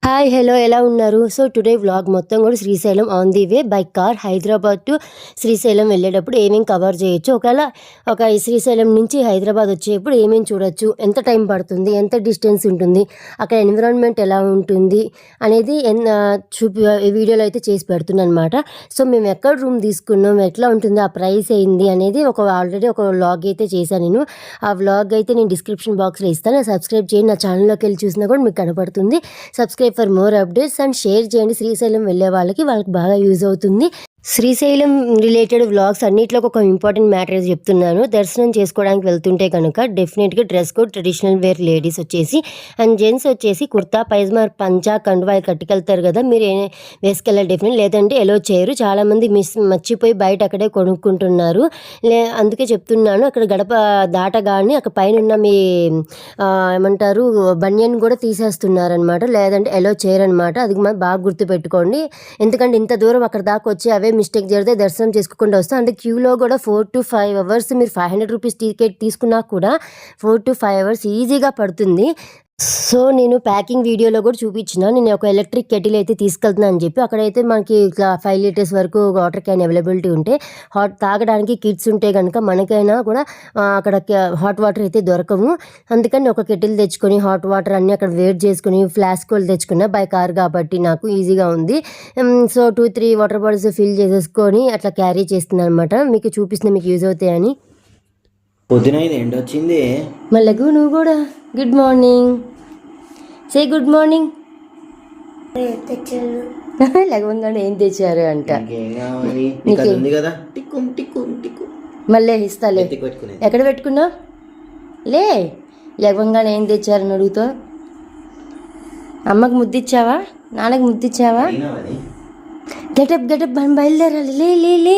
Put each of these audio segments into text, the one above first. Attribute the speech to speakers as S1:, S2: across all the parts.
S1: Hi hello ఎలా ఉన్నారు? So today vlog మొత్తం కూడా Srisailam on the way by car Hyderabad to Srisailam వెళ్ళేటప్పుడు ఏమేమి కవర్ చేయొచ్చు, ఒకవేళ శ్రీశైలం నుంచి హైదరాబాద్ వచ్చేటప్పుడు ఏమేమి చూడొచ్చు, ఎంత టైం పడుతుంది, ఎంత డిస్టెన్స్ ఉంటుంది, అక్కడ ఎన్విరాన్మెంట్ ఎలా ఉంటుంది అనేది ఈ వీడియోలో అయితే చేసి పెడుతున్నాను అనమాట. సో మేము ఎక్కడ రూమ్ తీసుకున్నాం, ఎట్లా ఉంటుంది, ఆ ప్రైస్ ఏంది అనేది ఆల్రెడీ ఒక వ్లాగ్ అయితే చేశాను నేను. ఆ వ్లాగ్ అయితే నేను డిస్క్రిప్షన్ బాక్స్లో ఇస్తాను. సబ్స్క్రైబ్ చేయండి. నా ఛానల్లోకి వెళ్ళి చూసినా కూడా మీకు కనపడుతుంది. Subscribe for more updates and share చేయండి. శ్రీశైలం వెళ్ళే వాళ్ళకి బాగా యూజ్ అవుతుంది. శ్రీశైలం రిలేటెడ్ వ్లాగ్స్ అన్నింటిలో ఒక ఇంపార్టెంట్ మ్యాటర్ చెప్తున్నాను. దర్శనం చేసుకోవడానికి వెళ్తుంటే కనుక డెఫినెట్గా dress code traditional wear ladies వచ్చేసి అండ్ జెంట్స్ వచ్చేసి కుర్తా పైజమా పంచా కండువా కట్టుకెళ్తారు కదా, మీరు వేసుకెళ్ళాలి డెఫినెట్, లేదంటే ఎలో చేయరు. చాలామంది మర్చిపోయి బయట అక్కడే కొనుక్కుంటున్నారు. అందుకే చెప్తున్నాను, అక్కడ గడప దాటగానే అక్కడ పైన ఉన్న మీ ఏమంటారు బనియన్ కూడా తీసేస్తున్నారనమాట, లేదంటే ఎలో చేయరనమాట. అది బాగా గుర్తుపెట్టుకోండి. ఎందుకంటే ఇంత దూరం అక్కడ దాకా వచ్చి అవే మిస్టేక్ జరిగితే దర్శనం చేసుకోకుండా వస్తాం. అంటే క్యూలో కూడా 4 to 5 hours, మీరు 500 రూపీస్ టికెట్ తీసుకున్నా కూడా 4 to 5 hours ఈజీగా పడుతుంది. సో నేను ప్యాకింగ్ వీడియోలో కూడా చూపించిన, నేను ఒక ఎలక్ట్రిక్ కెటిల్ అయితే తీసుకెళ్తున్నాను అని చెప్పి. అక్కడైతే మనకి ఇట్లా 5 liters వరకు వాటర్ క్యాన్ అవైలబిలిటీ ఉంటే, తాగడానికి కిడ్స్ ఉంటే కనుక మనకైనా కూడా అక్కడ హాట్ వాటర్ అయితే దొరకము. అందుకని ఒక కెటిల్ తెచ్చుకొని హాట్ వాటర్ అన్నీ అక్కడ వేట్ చేసుకుని ఫ్లాస్క్ తెచ్చుకున్నా. బై కార్ కాబట్టి నాకు ఈజీగా ఉంది. సో 2-3 వాటర్ బాటిల్స్ ఫిల్ చేసేసుకొని అట్లా క్యారీ చేస్తున్నాను అనమాట. మీకు చూపిస్తున్నా, మీకు యూజ్ అవుతాయని.
S2: పొద్దున ఎండ వచ్చింది.
S1: మళ్ళీ నువ్వు కూడా good morning say good morning. లేకపోతే ఏం తెచ్చారు అంట. మళ్ళీ ఇస్తాలే. ఎక్కడ పెట్టుకున్నా లే, లేవంగానే ఏం తెచ్చారని అడుగుతా. అమ్మకు ముద్దిచ్చావా, నాన్నకు ముద్దిచ్చావా? గెటప్ గెటప్ బయలుదేరాలి. లే లే లే,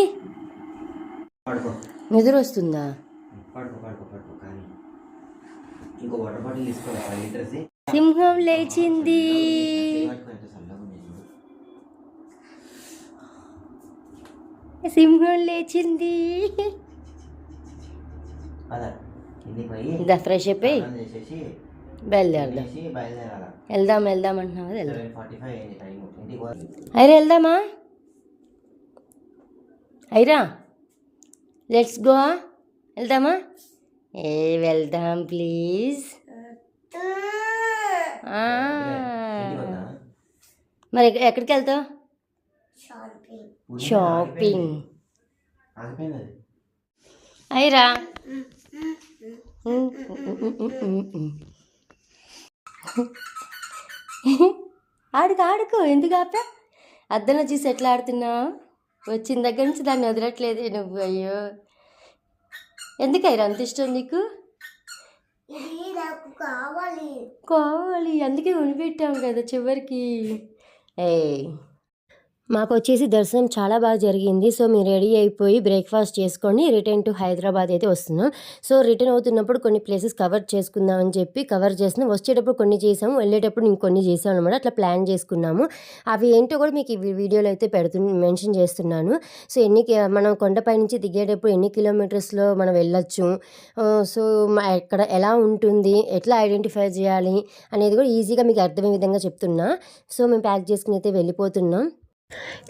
S1: నిద్ర వస్తుందా? సింహం లేచింది. సింహం లేచింది. ఫ్రెష్ అయిపోయి బయలుదేరదాం. వెళ్దాం అంటున్నావా? ఐరా వెళ్దామా? Aira let's go. వెళ్దామా? వెళ్దాం ప్లీజ్. మరి ఎక్కడికి వెళ్తావు? షాపింగ్. అయిరా ఆడుకో. ఎందుకు ఆపా? అద్దంలో చూసి ఎట్లా ఆడుతున్నావు? వచ్చిన దగ్గర నుంచి దాన్ని వదలట్లేదే నువ్వు. అయ్యో, ఎందుకైరా అంత ఇష్టం నీకు? కావాలి అందుకే కొనిపెట్టాం కదా చివరికి. మాకు వచ్చేసి దర్శనం చాలా బాగా జరిగింది. సో మేము రెడీ అయిపోయి బ్రేక్ఫాస్ట్ చేసుకొని రిటర్న్ టు హైదరాబాద్ అయితే వస్తున్నాం. సో రిటర్న్ అవుతున్నప్పుడు కొన్ని ప్లేసెస్ కవర్ చేసుకుందామని చెప్పి కవర్ చేస్తున్నాం. వచ్చేటప్పుడు కొన్ని చేసాము, వెళ్ళేటప్పుడు ఇంకొన్ని చేసాం అనమాట. అట్లా ప్లాన్ చేసుకున్నాము. అవి ఏంటో కూడా మీకు ఈ వీడియోలో అయితే మెన్షన్ చేస్తున్నాను. సో మనం కొండపై నుంచి దిగేటప్పుడు ఎన్ని కిలోమీటర్స్లో మనం వెళ్ళొచ్చు, సో ఎక్కడ ఎలా ఉంటుంది, ఎట్లా ఐడెంటిఫై చేయాలి అనేది కూడా ఈజీగా మీకు అర్థమయ్యే విధంగా చెప్తున్నా. సో మేము ప్యాక్ చేసుకుని అయితే వెళ్ళిపోతున్నాం.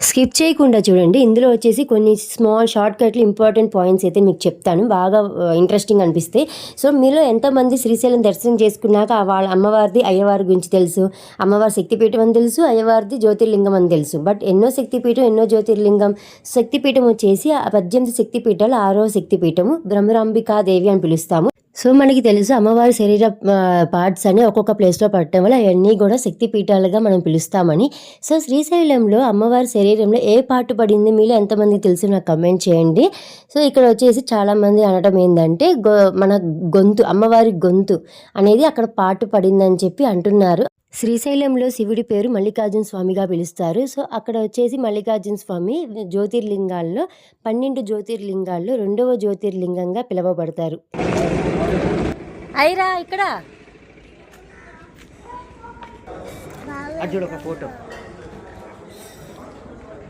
S1: స్కిప్ చేయకుండా చూడండి. ఇందులో వచ్చేసి కొన్ని స్మాల్ షార్ట్ కట్లు ఇంపార్టెంట్ పాయింట్స్ అయితే మీకు చెప్తాను, బాగా ఇంట్రెస్టింగ్ అనిపిస్తాయి. సో మీలో ఎంతమంది శ్రీశైలం దర్శనం చేసుకున్నాక వాళ్ళ అమ్మవారిది అయ్యవారి గురించి తెలుసు? అమ్మవారి శక్తిపీఠం అని తెలుసు, అయ్యవారిది జ్యోతిర్లింగం అని తెలుసు. బట్ ఎన్నో శక్తిపీఠం, ఎన్నో జ్యోతిర్లింగం. శక్తిపీఠం వచ్చేసి 18 శక్తిపీఠాలు 6వ శక్తిపీఠము భ్రమరాంబికాదేవి అని పిలుస్తాము. సో మనకి తెలుసు అమ్మవారి శరీర పార్ట్స్ అని ఒక్కొక్క ప్లేస్లో పడటం వల్ల అవన్నీ కూడా శక్తిపీఠాలుగా మనం పిలుస్తామని. సో శ్రీశైలంలో అమ్మవారి శరీరంలో ఏ పార్ట్ పడింది మీలో ఎంతమందికి తెలుసు నాకు కమెంట్ చేయండి. సో ఇక్కడ వచ్చేసి చాలామంది అనడం ఏంటంటే మన గొంతు, అమ్మవారి గొంతు అనేది అక్కడ పార్ట్ పడిందని చెప్పి అంటున్నారు. శ్రీశైలంలో శివుడి పేరు మల్లికార్జున స్వామిగా పిలుస్తారు. సో అక్కడ వచ్చేసి మల్లికార్జున స్వామి జ్యోతిర్లింగాల్లో 12 జ్యోతిర్లింగాల్లో 2వ జ్యోతిర్లింగంగా పిలువబడతారు. అయిరా ఇక్కడ
S2: ఫోటో.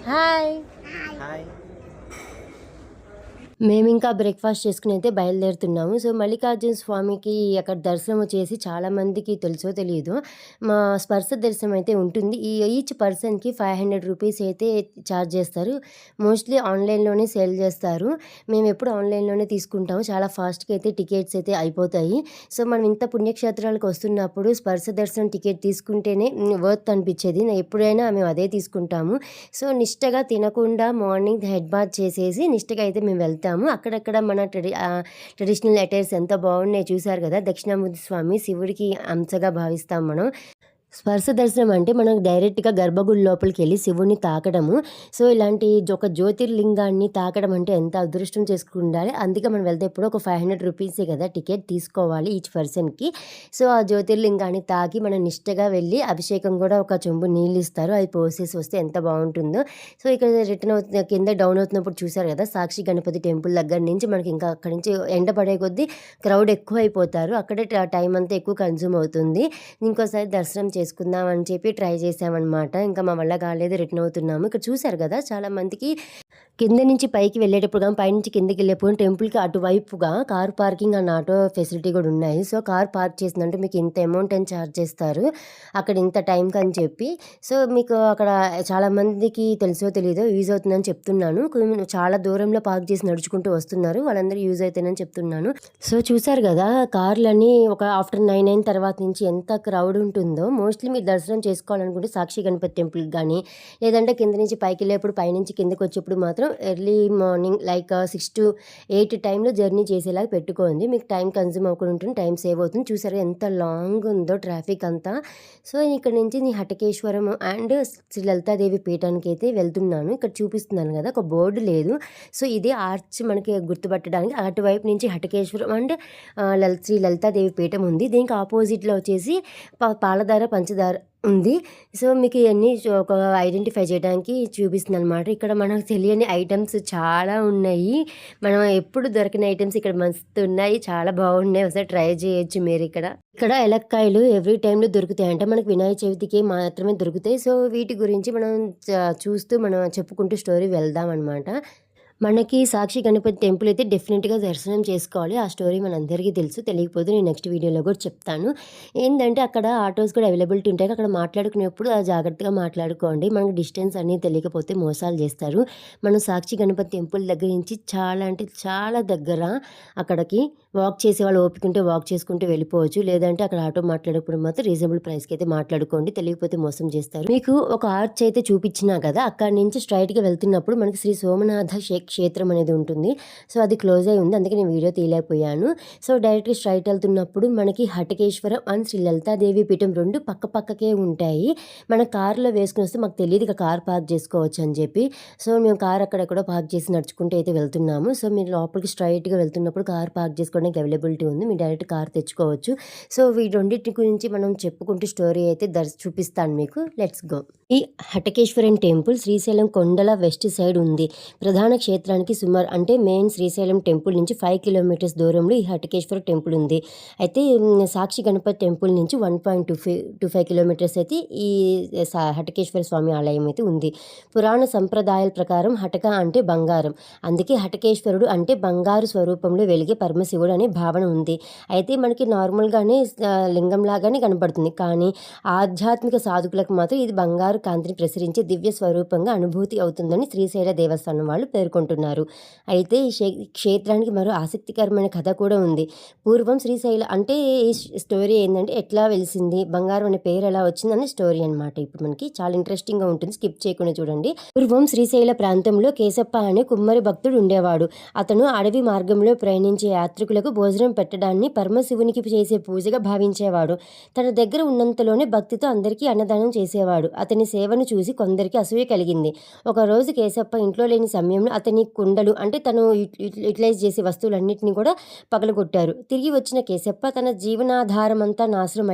S1: హాయ్. మేమింకా బ్రేక్‌ఫాస్ట్ చేసుకొని అయితే బయలుదేరుతున్నాము. సో, మల్లికార్జున స్వామికి అక్కడ దర్శనం వచ్చేసి చాలామందికి తెలుసో తెలీదో మా స్పర్శ దర్శనం అయితే ఉంటుంది. ఈచ్ పర్సన్‌కి 500 రూపీస్ అయితే చార్జ్ చేస్తారు. మోస్ట్‌లీ ఆన్‌లైన్‌లోనే సేల్ చేస్తారు. మేమెప్పుడు ఆన్‌లైన్‌లోనే తీసుకుంటాము. చాలా ఫాస్ట్‌గా అయితే టికెట్స్ అయితే అయిపోతాయి. సో, మనం ఇంత పుణ్యక్షేత్రాలకు వస్తున్నప్పుడు స్పర్శ దర్శనం టికెట్ తీసుకుంటేనే వర్త్ అనిపిచ్చేది. ఎప్పుడైనా మేము అదే తీసుకుంటాము. సో, నిష్టగా తినకుండా మార్నింగ్ హెడ్ బాత్ చేసేసి నిష్టగా అయితే మేము వెళ్తాము. అక్కడక్కడ మన ట్రెడిషనల్ అటైర్స్ ఎంత బాగున్నాయో చూసారు కదా! దక్షిణామూర్తి స్వామి శివుడికి అంశగా భావిస్తాం మనం. స్పర్శ దర్శనం అంటే మనం డైరెక్ట్‌గా గర్భగుడి లోపలికెళ్ళి శివుడిని తాకడము. సో, ఇలాంటి ఒక జ్యోతిర్లింగాన్ని తాకడం అంటే ఎంత అదృష్టం చేసుకుండాలి. అందుకే మనం వెళ్తే ఎప్పుడో ఒక 500 రూపీసే కదా టికెట్ తీసుకోవాలి ఈచ్ పర్సన్‌కి. సో, ఆ జ్యోతిర్లింగాన్ని తాకి మనం నిష్టగా వెళ్ళి అభిషేకం కూడా ఒక చెంబు నీళ్ళిస్తారు. అవి పోసేసి వస్తే ఎంత బావుంటుందో. సో, ఇక్కడ రిటర్న్ కింద డౌన్ అవుతున్నప్పుడు చూసారు కదా! సాక్షి గణపతి టెంపుల్ దగ్గర నుంచి మనకి ఇంకా అక్కడి నుంచి ఎండ పడే కొద్దీ క్రౌడ్ ఎక్కువైపోతారు. అక్కడే టైం అంతా ఎక్కువ కన్జ్యూమ్ అవుతుంది. ఇంకోసారి దర్శనం చేసుకుందాం అని చెప్పి ట్రై చేశామనమాట. ఇంకా మా వల్ల కాలేదు, రిటర్న్ అవుతున్నాము. ఇక్కడ చూసారు కదా! చాలా మందికి కింద నుంచి పైకి వెళ్ళేటప్పుడు గాని, పైనుంచి కిందకి వెళ్ళేప్పుడు టెంపుల్‌కి అటువైపుగా car parking and auto facility కూడా ఉన్నాయి. సో, కార్ పార్క్ చేసిందంటే మీకు ఇంత అమౌంట్ అని చార్జ్ చేస్తారు. అక్కడ ఇంత టైంకి అని చెప్పి. సో, మీకు అక్కడ చాలా మందికి తెలుసో తెలీదో యూజ్ అవుతుందని చెప్తున్నాను. చాలా దూరంలో పార్క్ చేసి నడుచుకుంటూ వస్తున్నారు. వాళ్ళందరూ యూజ్ అవుతాయని చెప్తున్నాను. సో, చూసారు కదా! కార్‌లన్నీ ఒక ఆఫ్టర్ 9 అయిన తర్వాత నుంచి ఎంత క్రౌడ్ ఉంటుందో. మోస్ట్‌లీ మీరు దర్శనం చేసుకోవాలనుకుంటే సాక్షి గణపతి టెంపుల్‌కి గానీ, లేదంటే కింద నుంచి పైకెళ్ళేప్పుడు పైనుంచి కిందకొచ్చేప్పుడు మాత్రం ఎర్లీ మార్నింగ్ లైక్ 6-8 టైంలో జర్నీ చేసేలాగా పెట్టుకోండి. మీకు టైం కన్జ్యూమ్ అవ్వకుండా ఉంటుంది. టైం సేవ్ అవుతుంది. చూసారా ఎంత లాంగ్ ఉందో ట్రాఫిక్ అంతా. సో, ఇక్కడ నుంచి నేను హటకేశ్వరం అండ్ శ్రీ లలితాదేవి పీఠానికైతే వెళ్తున్నాను. ఇక్కడ చూపిస్తున్నాను కదా! ఒక బోర్డు లేదు. సో, ఇదే ఆర్చ్ మనకి గుర్తుపట్టడానికి అటువైపు నుంచి హటకేశ్వరం అండ్ శ్రీ లలితాదేవి పీఠం ఉంది. దీనికి ఆపోజిట్‌లో వచ్చేసి పాలధార, పంచదార ఉంది. సో, మీకు ఇయన్నీ ఒక ఐడెంటిఫై చేయడానికి చూపిస్తుందనమాట. ఇక్కడ మనకు తెలియని ఐటెమ్స్ చాలా ఉన్నాయి. మనం ఎప్పుడు దొరకని ఐటెమ్స్ ఇక్కడ మస్తున్నాయి. చాలా బాగున్నాయి. ఒకసారి ట్రై చేయొచ్చు మీరిక్కడ. ఇక్కడ ఎలక్కాయలు ఎవ్రీ టైంలో దొరుకుతాయంట. మనకు వినాయక చవితికి మాత్రమే దొరుకుతాయి. సో, వీటి గురించి మనం చూస్తూ మనం చెప్పుకుంటూ స్టోరీ వెళ్దామనమాట. మనకి సాక్షి గణపతి టెంపుల్ అయితే డెఫినెట్‌గా దర్శనం చేసుకోవాలి. ఆ స్టోరీ మనందరికీ తెలుసు. తెలియకపోతే నేను నెక్స్ట్ వీడియోలో కూడా చెప్తాను. ఏందంటే అక్కడ ఆటోస్ కూడా అవైలబిలిటీ ఉంటాయి. అక్కడ మాట్లాడుకునేప్పుడు జాగ్రత్తగా మాట్లాడుకోండి. మనకు డిస్టెన్స్ అన్నీ తెలియకపోతే మోసాలు చేస్తారు. మనం సాక్షి గణపతి టెంపుల్ దగ్గర నుంచి చాలా అంటే చాలా దగ్గర. అక్కడికి వాక్ చేసేవాళ్ళు ఓపిక ఉంటే వాక్ చేసుకుంటూ వెళ్ళిపోవచ్చు. లేదంటే అక్కడ ఆటో మాట్లాడేప్పుడు మాత్రం రీజనబుల్ ప్రైస్‌కి అయితే మాట్లాడుకోండి. తెలియకపోతే మోసం చేస్తారు. మీకు ఒక ఆర్చ్ అయితే చూపించినా కదా! అక్కడి నుంచి స్ట్రెయిట్‌గా వెళ్తున్నప్పుడు మనకి శ్రీ సోమనాథ క్షేత్రం అనేది ఉంటుంది. సో, అది క్లోజ్ అయి ఉంది. అందుకే నేను వీడియో తీయలేకపోయాను. సో, డైరెక్ట్‌గా స్ట్రెయిట్ వెళ్తున్నప్పుడు మనకి హటకేశ్వరం అండ్ శ్రీ లలితాదేవి పీఠం 2 పక్క పక్కకే ఉంటాయి. మన కార్‌లో వేసుకొని వస్తే మాకు తెలీదు ఇక కార్ పార్క్ చేసుకోవచ్చు అని చెప్పి. సో, మేము కార్ అక్కడెక్కడో పార్క్ చేసి నడుచుకుంటూ అయితే వెళ్తున్నాము. సో, మీరు లోపలికి స్ట్రెయిట్‌గా వెళ్తున్నప్పుడు కార్ పార్క్ చేసుకోవడానికి అవైలబిలిటీ ఉంది. మీరు డైరెక్ట్ కార్ తెచ్చుకోవచ్చు. సో, ఈ రెండిటి గురించి మనం చెప్పుకుంటూ స్టోరీ అయితే చూపిస్తాను మీకు. Let's go. ఈ హటకేశ్వరం టెంపుల్ శ్రీశైలం కొండల వెస్ట్ సైడ్ ఉంది. ప్రధాన క్షేత్రానికి సుమారు అంటే మెయిన్ శ్రీశైలం టెంపుల్ నుంచి 5 కిలోమీటర్స్ దూరంలో ఈ హటకేశ్వర టెంపుల్ ఉంది. అయితే సాక్షి గణపతి టెంపుల్ నుంచి 1.25 కిలోమీటర్స్ అయితే ఈ హటకేశ్వర స్వామి ఆలయం అయితే ఉంది. పురాణ సంప్రదాయాల ప్రకారం హటక అంటే బంగారం. అందుకే హటకేశ్వరుడు అంటే బంగారు స్వరూపంలో వెలిగే పరమశివుడు అనే భావన ఉంది. అయితే మనకి నార్మల్‌గానే లింగం లాగానే కనపడుతుంది. కానీ ఆధ్యాత్మిక సాధకులకు మాత్రం ఇది బంగారు కాంతిని ప్రసరించే దివ్య స్వరూపంగా అనుభూతి అవుతుందని శ్రీశైల దేవస్థానం వాళ్ళు పేర్కొంటున్నారు. అయితే ఈ క్షేత్రానికి మరో ఆసక్తికరమైన కథ కూడా ఉంది. పూర్వం శ్రీశైల అంటే ఈ స్టోరీ ఏందంటే ఎట్లా వెలిసింది, బంగారం అనే పేరు ఎలా వచ్చిందనే స్టోరీ అనమాట. ఇప్పుడు మనకి చాలా ఇంట్రెస్టింగ్‌గా ఉంటుంది. స్కిప్ చేయకుండా చూడండి. పూర్వం శ్రీశైల ప్రాంతంలో కేశప్ప అనే కుమ్మరి భక్తుడు ఉండేవాడు. అతను అడవి మార్గంలో ప్రయాణించే యాత్రికులకు భోజనం పెట్టడాన్ని పరమశివునికి చేసే పూజగా భావించేవాడు. తన దగ్గర ఉన్నంతలోనే భక్తితో అందరికీ అన్నదానం చేసేవాడు. అతని సేవను చూసి కొందరికి అసూయ కలిగింది. ఒకరోజు కేశప్ప ఇంట్లో లేని సమయంలో అతని కుండలు అంటే తను యూటిలైజ్ చేసే వస్తువులన్నింటినీ కూడా పగలగొట్టారు. తిరిగి వచ్చిన కేశప్ప తన జీవనాధారం అంతా నాశనం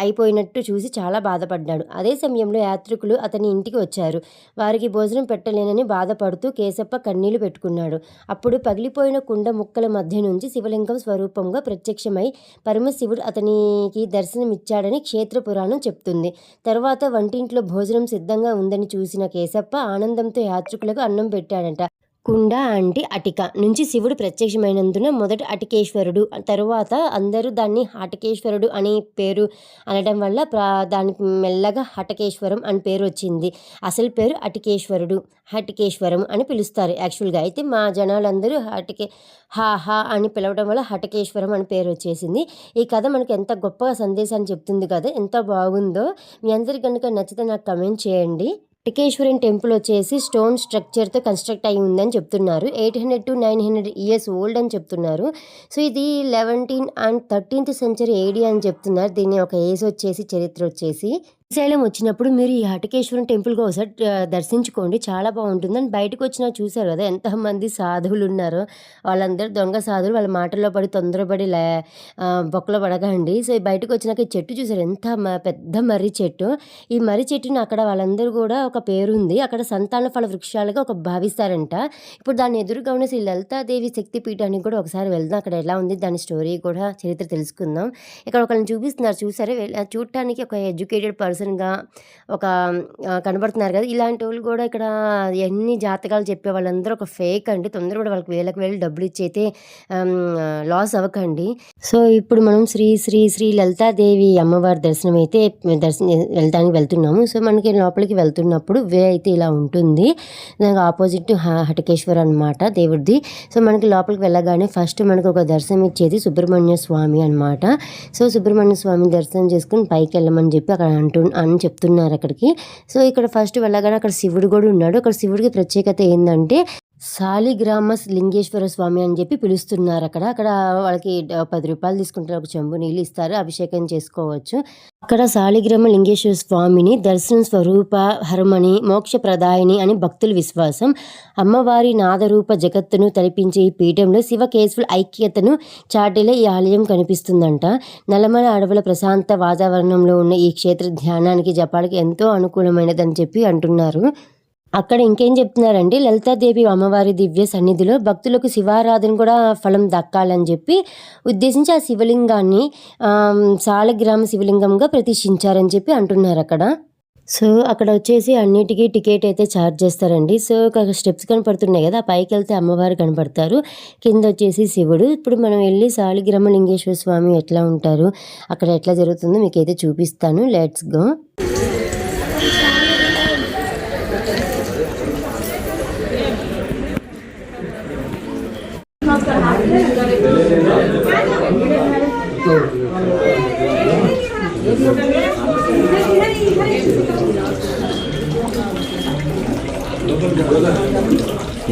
S1: అయిపోయినట్టు చూసి చాలా బాధపడ్డాడు. అదే సమయంలో యాత్రికులు అతని ఇంటికి వచ్చారు. వారికి భోజనం పెట్టలేనని బాధపడుతూ కేశప్ప కన్నీళ్లు పెట్టుకున్నాడు. అప్పుడు పగిలిపోయిన కుండ ముక్కల మధ్య నుంచి శివలింగం స్వరూపంగా ప్రత్యక్షమై పరమశివుడు అతనికి దర్శనమిచ్చాడని క్షేత్ర పురాణం చెప్తుంది. తరువాత వంటింట్లో భోజనం సిద్ధంగా ఉందని చూసిన కేశప్ప ఆనందంతో యాత్రికులకు అన్నం పెట్టాడంట. కుండ అంటే అటిక నుంచి శివుడు ప్రత్యక్షమైనందున మొదట అటికేశ్వరుడు, తరువాత అందరూ దాన్ని హటకేశ్వరుడు అని పేరు అనడం వల్ల దానికి మెల్లగా హటకేశ్వరం అని పేరు వచ్చింది. అసలు పేరు అటికేశ్వరుడు, హటికేశ్వరం అని పిలుస్తారు యాక్చువల్గా. అయితే మా జనాలందరూ హా అని పిలవడం వల్ల హటకేశ్వరం అని పేరు వచ్చేసింది. ఈ కథ మనకు ఎంత గొప్పగా సందేశాన్ని చెప్తుంది కదా, ఎంత బాగుందో. మీ అందరికి కనుక నచ్చితే నాకు కమెంట్ చేయండి. హటకేశ్వరం టెంపుల్ వచ్చేసి స్టోన్ స్ట్రక్చర్తో కన్స్ట్రక్ట్ అయి ఉందని చెప్తున్నారు. 800 to 900 ఇయర్స్ ఓల్డ్ అని చెప్తున్నారు. సో ఇది 11th and 13th century AD అని చెప్తున్నారు. దీని ఒక ఏజ్ వచ్చేసి, చరిత్ర వచ్చేసి. శ్రీశైలం వచ్చినప్పుడు మీరు ఈ హటకేశ్వరం టెంపుల్గా ఒకసారి దర్శించుకోండి, చాలా బాగుంటుంది. అని బయటకు వచ్చినా చూసారు కదా ఎంతమంది సాధువులు ఉన్నారో. వాళ్ళందరూ దొంగ సాధువులు, వాళ్ళ మాటల్లో పడి తొందరపడి బొక్కలో పడకండి. సో బయటకు వచ్చినాక ఈ చెట్టు చూసారు, ఎంత పెద్ద మర్రి చెట్టు. ఈ మర్రి చెట్టుని అక్కడ వాళ్ళందరూ కూడా ఒక పేరుంది, అక్కడ సంతాన ఫల వృక్షాలుగా ఒక భావిస్తారంట. ఇప్పుడు దాని ఎదురుగా ఉన్న శ్రీ లలితాదేవి శక్తి పీఠానికి కూడా ఒకసారి వెళ్దాం, అక్కడ ఎలా ఉంది దాని స్టోరీ కూడా, చరిత్ర తెలుసుకుందాం. ఇక్కడ ఒకరిని చూపిస్తున్నారు చూసారే, చూడటానికి ఒక ఎడ్యుకేటెడ్ పర్సన్గా ఒక కనబడుతున్నారు కదా. ఇలాంటి వాళ్ళు కూడా ఇక్కడ ఎన్ని జాతకాలు చెప్పే వాళ్ళందరూ ఒక ఫేక్ అండి. తొందర కూడా వాళ్ళకి వేలకు డబ్బులు ఇచ్చి అయితే లాస్ అవ్వకండి. సో ఇప్పుడు మనం శ్రీ శ్రీ శ్రీ లలితాదేవి అమ్మవారి దర్శనం అయితే వెళ్ళడానికి వెళ్తున్నాము. సో మనకి లోపలికి వెళ్తున్నప్పుడు వే అయితే ఇలా ఉంటుంది, దానికి ఆపోజిట్ హటకేశ్వర్ అనమాట దేవుడిది. సో మనకి లోపలికి వెళ్ళగానే ఫస్ట్ మనకు ఒక దర్శనం ఇచ్చేది సుబ్రహ్మణ్య స్వామి అనమాట. సో సుబ్రహ్మణ్య స్వామి దర్శనం చేసుకుని పైకి వెళ్ళమని చెప్పి అక్కడ అని చెప్తున్నారు అక్కడికి. సో ఇక్కడ ఫస్ట్ వెళ్ళగానే అక్కడ శివుడు కూడా ఉన్నాడు. అక్కడ శివుడికి ప్రత్యేకత ఏంటంటే శాలిగ్రామ లింగేశ్వర స్వామి అని చెప్పి పిలుస్తున్నారు. అక్కడ వాళ్ళకి 10 రూపాయలు తీసుకుంటారు, ఒక చెంబు నీళ్ళు ఇస్తారు, అభిషేకం చేసుకోవచ్చు. అక్కడ శాలిగ్రామ లింగేశ్వర స్వామిని దర్శనం స్వరూప హరమణి మోక్ష ప్రదాయిని అని భక్తుల విశ్వాసం. అమ్మవారి నాదరూప జగత్తును తలపించే ఈ పీఠంలో శివకేశవుల ఐక్యతను చాటేలా ఈ ఆలయం కనిపిస్తుందంట. నల్లమల అడవుల ప్రశాంత వాతావరణంలో ఉన్న ఈ క్షేత్ర ధ్యానానికి జపాలకి ఎంతో అనుకూలమైనదని చెప్పి అంటున్నారు. అక్కడ ఇంకేం చెప్తున్నారంటే లలితాదేవి అమ్మవారి దివ్య సన్నిధిలో భక్తులకు శివారాధన కూడా ఫలం దక్కాలని చెప్పి ఉద్దేశించి ఆ శివలింగాన్ని శాలిగ్రామ శివలింగంగా ప్రతిష్ఠించారని చెప్పి అంటున్నారు అక్కడ. సో అక్కడ వచ్చేసి అన్నిటికీ టికెట్ అయితే ఛార్జ్ చేస్తారండి. సో స్టెప్స్ కనపడుతున్నాయి కదా, పైకి వెళ్తే అమ్మవారు కనపడతారు, కింద వచ్చేసి శివుడు. ఇప్పుడు మనం వెళ్ళి శాలిగ్రామ లింగేశ్వర స్వామి ఎట్లా ఉంటారు, అక్కడ ఎట్లా జరుగుతుందో మీకైతే చూపిస్తాను. Let's go.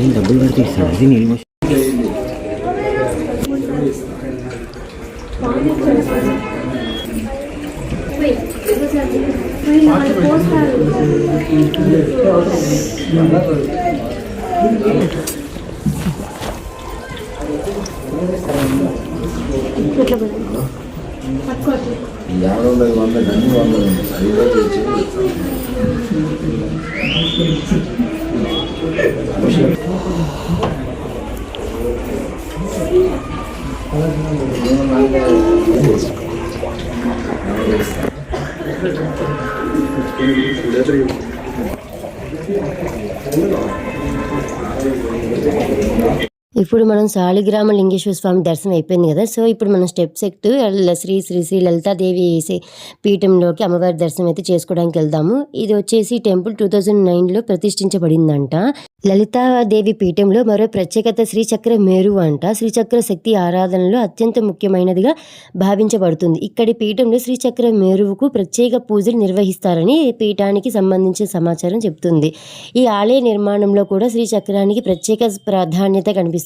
S2: ఏం డబ్బులు కడితే ఇస్తాడు అది నీళ్ళు. ఇప్పుడు మనం శాలిగ్రామ లింగేశ్వర స్వామి దర్శనం అయిపోయింది కదా. సో ఇప్పుడు మనం స్టెప్స్ ఎక్కుతూ శ్రీ శ్రీ శ్రీ లలితాదేవి పీఠంలోకి అమ్మవారి దర్శనం అయితే చేసుకోవడానికి వెళ్దాము. ఇది వచ్చేసి టెంపుల్ 2009లో ప్రతిష్ఠించబడిందంట. లలితాదేవి పీఠంలో మరో ప్రత్యేకత శ్రీచక్ర మేరువు అంట. శ్రీచక్ర శక్తి ఆరాధనలో అత్యంత ముఖ్యమైనదిగా భావించబడుతుంది. ఇక్కడి పీఠంలో శ్రీచక్ర మేరువుకు ప్రత్యేక పూజలు నిర్వహిస్తారని పీఠానికి సంబంధించిన సమాచారం చెప్తుంది. ఈ ఆలయ నిర్మాణంలో కూడా శ్రీచక్రానికి ప్రత్యేక ప్రాధాన్యత కనిపిస్తుంది.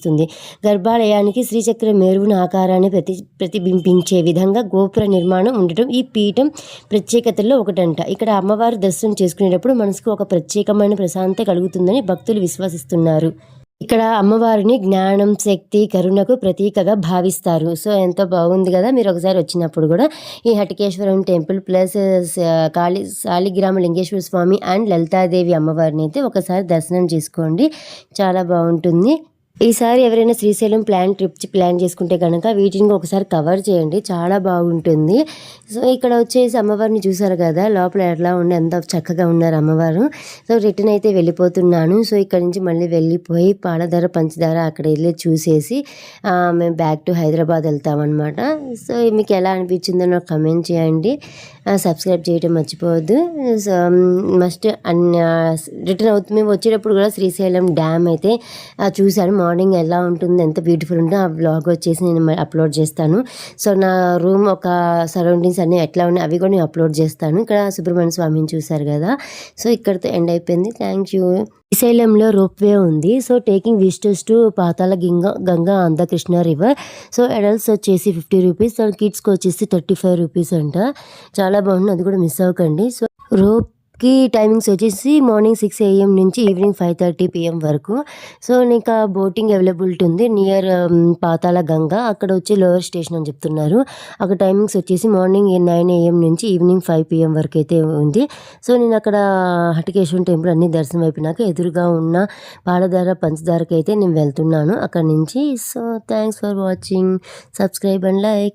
S2: గర్భాలయానికి శ్రీచక్ర మేరువుని ఆకారాన్ని ప్రతిబింబించే విధంగా గోపుర నిర్మాణం ఉండటం ఈ పీఠం ప్రత్యేకతల్లో ఒకటంట. ఇక్కడ అమ్మవారి దర్శనం చేసుకునేటప్పుడు మనసుకు ఒక ప్రత్యేకమైన ప్రశాంతత కలుగుతుందని భక్తులు విశ్వసిస్తున్నారు. ఇక్కడ అమ్మవారిని జ్ఞానం, శక్తి, కరుణకు ప్రతీకగా భావిస్తారు. సో ఎంతో బాగుంది కదా. మీరు ఒకసారి వచ్చినప్పుడు కూడా ఈ Hatakeswaram temple plus Saligrama Lingeswara Swami and Lalithadevi అమ్మవారిని అయితే ఒకసారి దర్శనం చేసుకోండి, చాలా బాగుంటుంది. ఈసారి ఎవరైనా శ్రీశైలం ట్రిప్ ప్లాన్ చేసుకుంటే కనుక వీటిని ఒకసారి కవర్ చేయండి, చాలా బాగుంటుంది. సో ఇక్కడ వచ్చేసి అమ్మవారిని చూసారు కదా, లోపల ఎలా ఉండి ఎంత చక్కగా ఉన్నారు అమ్మవారు. సో రిటర్న్ అయితే వెళ్ళిపోతున్నాను. సో ఇక్కడ నుంచి మళ్ళీ వెళ్ళిపోయి పాలధార పంచదార అక్కడ వెళ్ళి చూసేసి మేము బ్యాక్ టు హైదరాబాద్ వెళ్తామన్నమాట. సో మీకు ఎలా అనిపించిందో నాకు కమెంట్ చేయండి, సబ్స్క్రైబ్ చేయడం మర్చిపోవద్దు. సో మస్ట్ రిటర్న్ అవుతుంది. మేము వచ్చేటప్పుడు కూడా శ్రీశైలం డ్యామ్ అయితే చూశాను. మార్నింగ్ ఎలా ఉంటుంది, ఎంత బ్యూటిఫుల్ ఉంటుందో ఆ వ్లాగ్ వచ్చేసి నేను అప్లోడ్ చేస్తాను. సో నా రూమ్ ఒక సరౌండింగ్స్ అన్నీ ఎట్లా ఉన్నాయి అవి కూడా నేను అప్లోడ్ చేస్తాను. ఇక్కడ సుబ్రహ్మణ్య స్వామిని చూశారు కదా. సో ఇక్కడితో ఎండ్ అయిపోయింది. Thank you. శ్రీశైలంలో రోప్వే ఉంది. So taking visitors to Pathala Ganga Andhra Krishna river. So adults వచ్చేసి 50 రూపీస్, కిడ్స్కి వచ్చేసి 35 రూపీస్ అంట. చాలా బాగుంది, అది కూడా మిస్ అవ్వకండి. సో రోప్కి టైమింగ్స్ వచ్చేసి మార్నింగ్ 6 AM నుంచి ఈవినింగ్ 5:30 PM వరకు. సో ఇంకా బోటింగ్ అవైలబిలిటీ ఉంది నియర్ పాతాల గంగా. అక్కడ వచ్చి లోవర్ స్టేషన్ అని చెప్తున్నారు. అక్కడ టైమింగ్స్ వచ్చేసి మార్నింగ్ 9 AM నుంచి ఈవినింగ్ 5 PM వరకు అయితే ఉంది. సో నేను అక్కడ హటికేశ్వరం టెంపుల్ అన్ని దర్శనం అయిపోయినాక ఎదురుగా ఉన్న పాలధార పంచదారకి అయితే నేను వెళ్తున్నాను అక్కడ నుంచి. So thanks for watching, subscribe and like.